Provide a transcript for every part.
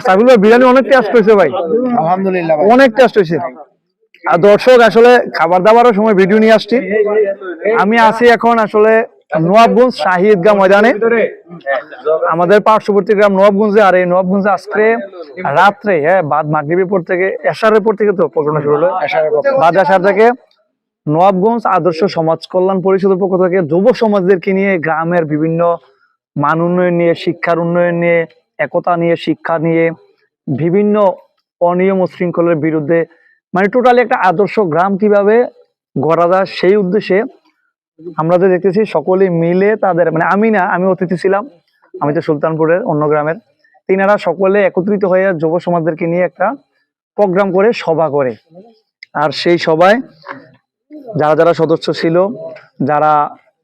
সাইফুল ভাই বিরিয়ানি অনেক টেস্ট হয়েছে ভাই, আলহামদুলিল্লাহ অনেক টেস্ট হয়েছে। আর দর্শক আসলে খাবার দাবারের সময় ভিডিও নিয়ে আসছি। আমি আছি এখন আসলে নবাবগঞ্জ শাহী ঈদগাহ ময়দানে, আমাদের পার্শ্ববর্তী গ্রাম নবাবগঞ্জে। আর এই নবাবগঞ্জে আজকে রাত্রে বাদ মাগরিবের পর থেকে এশারের পর থেকে তো প্রোগ্রাম শুরু হলো, বাদ এশার থেকে নবাবগঞ্জ আদর্শ সমাজ কল্যাণ পরিষদের পক্ষ থেকে যুব সমাজদেরকে নিয়ে গ্রামের বিভিন্ন মান উন্নয়ন নিয়ে, শিক্ষার উন্নয়ন নিয়ে, একতা নিয়ে, শিক্ষা নিয়ে, বিভিন্ন অনিয়ম ও শৃঙ্খলের বিরুদ্ধে, মানে টোটালি একটা আদর্শ গ্রাম কিভাবে গড়া যায় সেই উদ্দেশ্যে আমরা যে দেখতেছি সকলে মিলে তাদের, মানে আমি অতিথি ছিলাম, আমি তো সুলতানপুরের অন্য গ্রামের, তিনারা সকলে একত্রিত হয়ে যুব সমাজদেরকে নিয়ে একটা প্রোগ্রাম করে সভা করে। আর সেই সভায় যারা যারা সদস্য ছিল, যারা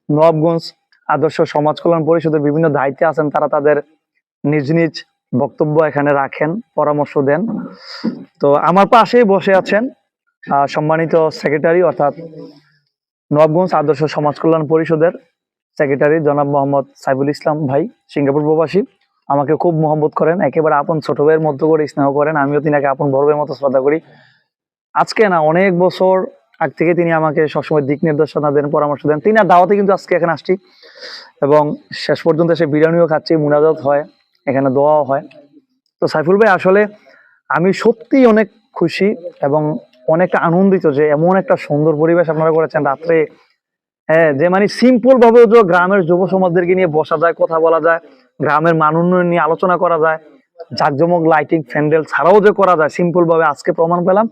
নবাবগঞ্জ আদর্শ সমাজ কল্যাণ পরিষদের বিভিন্ন দায়িত্বে আছেন, তারা তাদের নিজ নিজ বক্তব্য এখানে রাখেন, পরামর্শ দেন। তো আমার পাশেই বসে আছেন সম্মানিত সেক্রেটারি, অর্থাৎ নবাবগঞ্জ আদর্শ সমাজ কল্যাণ পরিষদের সেক্রেটারি জনাব মোহাম্মদ সাইফুল ইসলাম ভাই, সিঙ্গাপুর প্রবাসী। আমাকে খুব মহব্বত করেন, একেবারে আপন ছোট ভাইয়ের মতো করে স্নেহ করেন, আমিও তিনাকে আপন বড় ভাইয়ের মতো শ্রদ্ধা করি। আজকে না, অনেক বছর আগ থেকে তিনি আমাকে সবসময় দিক নির্দেশনা দেন, পরামর্শ দেন। তিনি আর দাওয়াতে কিন্তু আজকে এখানে আসছি এবং শেষ পর্যন্ত এসে বিরিয়ানিও খাচ্ছি, মুনাজাত হয়, এখানে দোয়াও হয়। তো সাইফুল ভাই, আসলে আমি সত্যি অনেক খুশি এবং অনেকটা আনন্দিত যে এমন একটা সুন্দর পরিবেশ আপনারা করেছেন রাত্রে। যে মানে সিম্পল ভাবে যে গ্রামের যুব সমাজদেরকে নিয়ে বসা যায়, কথা বলা যায়, গ্রামের মান উন্নয়ন নিয়ে আলোচনা করা যায়, জাঁকজমক লাইটিং প্যান্ডেল ছাড়াও যে করা যায় সিম্পল ভাবে, আজকে প্রমাণ পেলাম।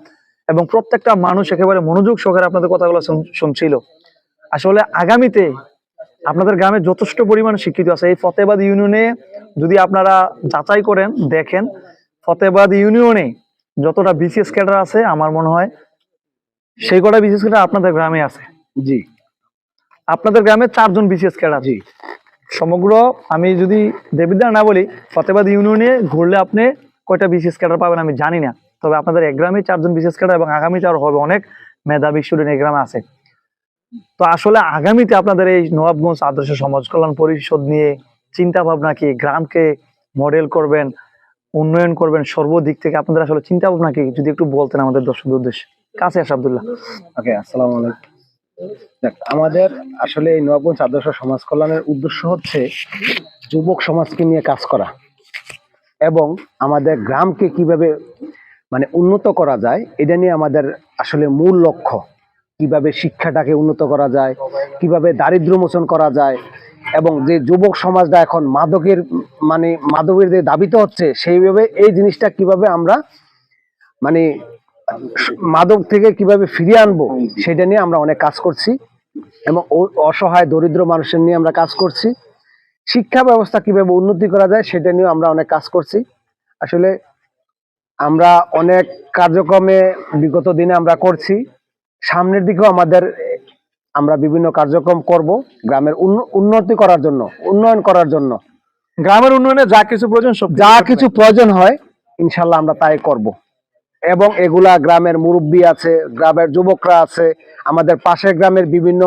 এবং প্রত্যেকটা মানুষ একেবারে মনোযোগ সহকারে আপনাদের কথাগুলো শুনছিল। আসলে আগামীতে আপনাদের গ্রামে যথেষ্ট পরিমাণ শিক্ষিত আছে। এই ফতেবাদ ইউনিয়নে যদি আপনারা যাচাই করেন, দেখেন ফতেবাদ ইউনিয়নে যতটা বিসিএস ক্যাডার আছে, আমার মনে হয় সেই কটা বিসিএস ক্যাডার আপনাদের গ্রামে আছে। জি, আপনাদের গ্রামে 4 জন বিসিএস ক্যাডার। জি, সমগ্র আমি যদি দেবিদ্বার না বলি, ফতেবাদ ইউনিয়নে ঘুরলে আপনি কয়টা বিসিএস ক্যাডার পাবেন আমি জানি না, তবে আপনাদের এক গ্রামে 4 জন বিসিএস ক্যাডার এবং আগামীতে আরো হবে, অনেক মেধাবী স্টুডেন্ট এই গ্রামে আছে। তো আসলে আগামীতে আপনাদের এই নবাবগঞ্জ আদর্শ সমাজ কল্যাণ পরিষদ নিয়ে চিন্তা ভাবনা কি? গ্রামকে মডেল করবেন, উন্নয়ন করবেন সর্বদিক থেকে, আপনাদের আসলে চিন্তা ভাবনা কি যদি একটু বলতেন আমাদের দর্শকদের উদ্দেশ্যে। কাছে আসে আব্দুল্লাহ। ওকে, আসসালামু আলাইকুম। দেখ, আমাদের আসলে এই নবাবগঞ্জ আদর্শ সমাজ কল্যাণের উদ্দেশ্য হচ্ছে যুবক সমাজকে নিয়ে কাজ করা এবং আমাদের গ্রামকে কিভাবে মানে উন্নত করা যায়, এটা নিয়ে আমাদের আসলে মূল লক্ষ্য। কিভাবে শিক্ষাটাকে উন্নত করা যায়, কিভাবে দারিদ্র্য মোচন করা যায়, এবং যে যুবক সমাজটা এখন মাদকের যে দাবিত হচ্ছে, সেইভাবে এই জিনিসটা কিভাবে আমরা মানে মাদক থেকে কিভাবে ফিরিয়ে আনবো, সেটা নিয়ে আমরা অনেক কাজ করছি। এবং অসহায় দরিদ্র মানুষের নিয়ে আমরা কাজ করছি। শিক্ষা ব্যবস্থা কিভাবে উন্নতি করা যায়, সেটা নিয়ে আমরা অনেক কাজ করছি। আসলে আমরা অনেক কার্যক্রমে বিগত দিনে আমরা করছি, সামনের দিকেও আমরা বিভিন্ন কার্যক্রম করব গ্রামের উন্নতি করার জন্য, উন্নয়ন করার জন্য। গ্রামের উন্নয়নে যা কিছু প্রয়োজন, যা কিছু প্রয়োজন হয় ইনশাল্লাহ আমরা তাই করব। এবং এগুলা গ্রামের মুরব্বী আছে, গ্রামের যুবকরা আছে, আমাদের পাশের গ্রামের বিভিন্ন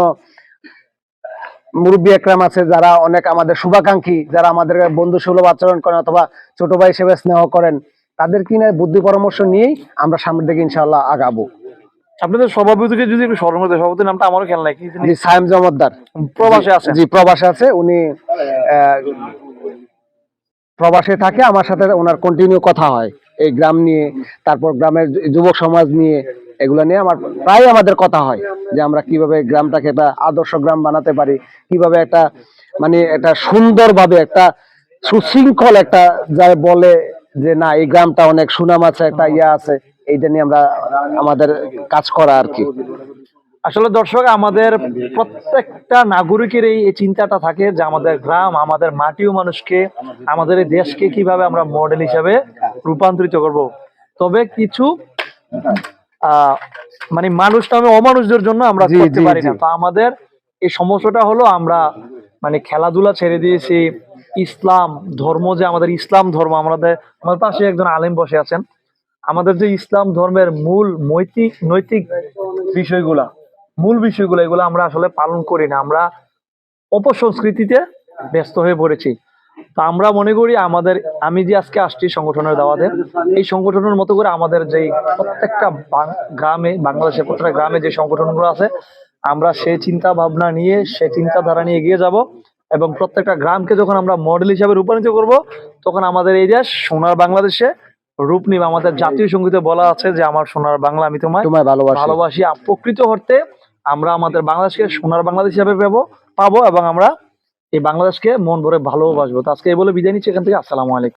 মুরব্বী একরাম আছে, যারা অনেক আমাদের শুভাকাঙ্ক্ষী, যারা আমাদের বন্ধু সুলভ আচরণ করেন অথবা ছোট ভাই হিসেবে স্নেহ করেন, তাদের কিনে বুদ্ধি পরামর্শ নিয়েই আমরা সামনের দিকে ইনশাআল্লাহ আগাবো। আপনাদের সভাপতিকে যদি একটু স্মরণ করতে, সভাপতির নামটা আমারও খেয়াল নাই, কি জি, সায়েম জমদ্দার, প্রবাসে আছে। জি, প্রবাসে আছে, উনি প্রবাসে থাকে, আমার সাথে ওনার কন্টিনিউ কথা হয় এই গ্রাম নিয়ে, তারপর গ্রামের যুবক সমাজ নিয়ে, এগুলো নিয়ে প্রায় আমাদের কথা হয় যে আমরা কিভাবে গ্রামটাকে একটা আদর্শ গ্রাম বানাতে পারি, কিভাবে একটা একটা সুন্দরভাবে একটা সুশৃঙ্খল একটা, যারা বলে যে না এই গ্রামটা অনেক সুনাম আছে, একটা ইয়া আছে, এইটা নিয়ে আমাদের কাজ করা আর কি। আসলে দর্শক, আমাদের প্রত্যেকটা নাগরিকের এই চিন্তাটা থাকে যে আমাদের গ্রাম, আমাদের মাটি ও মানুষকে, আমাদের এই দেশকে কিভাবে আমরা মডেল হিসাবে রূপান্তরিত করব। তবে কিছু মানুষ নামে অমানুষদের জন্য আমরা করতে পারি না। তো আমাদের এই সমস্যাটা হলো আমরা খেলাধুলা ছেড়ে দিয়েছি। ইসলাম ধর্ম, যে আমাদের ইসলাম ধর্ম, আমাদের পাশে একজন আলেম বসে আছেন, আমাদের যে ইসলাম ধর্মের মূল নৈতিক বিষয়গুলা, এগুলো আমরা আসলে পালন করি না। আমরা অপসংস্কৃতিতে ব্যস্ত হয়ে পড়েছি। তো আমরা মনে করি আমি যে আজকে আসছি সংগঠনের দাওয়াতে, এই সংগঠনের মতো করে আমাদের যে প্রত্যেকটা গ্রামে, বাংলাদেশের প্রত্যেকটা গ্রামে যে সংগঠনগুলো আছে, আমরা সেই চিন্তা ভাবনা নিয়ে, সেই চিন্তাধারা নিয়ে এগিয়ে যাব এবং প্রত্যেকটা গ্রামকে যখন আমরা মডেল হিসাবে রূপান্তরিত করব, তখন আমাদের এই দেশ সোনার বাংলাদেশে রূপ নিবে। আমাদের জাতীয় সঙ্গীতে বলা আছে যে আমার সোনার বাংলা আমি তোমায় তোমায় ভালোবাসি। ভালোবাসি। প্রকৃত অর্থে আমরা আমাদের বাংলাদেশকে সোনার বাংলাদেশ হিসাবে পাবো এবং আমরা এই বাংলাদেশকে মন ভরে ভালোবাসবো। তো আজকে এই বলে বিদায় নিচ্ছি এখান থেকে। আসসালামু আলাইকুম।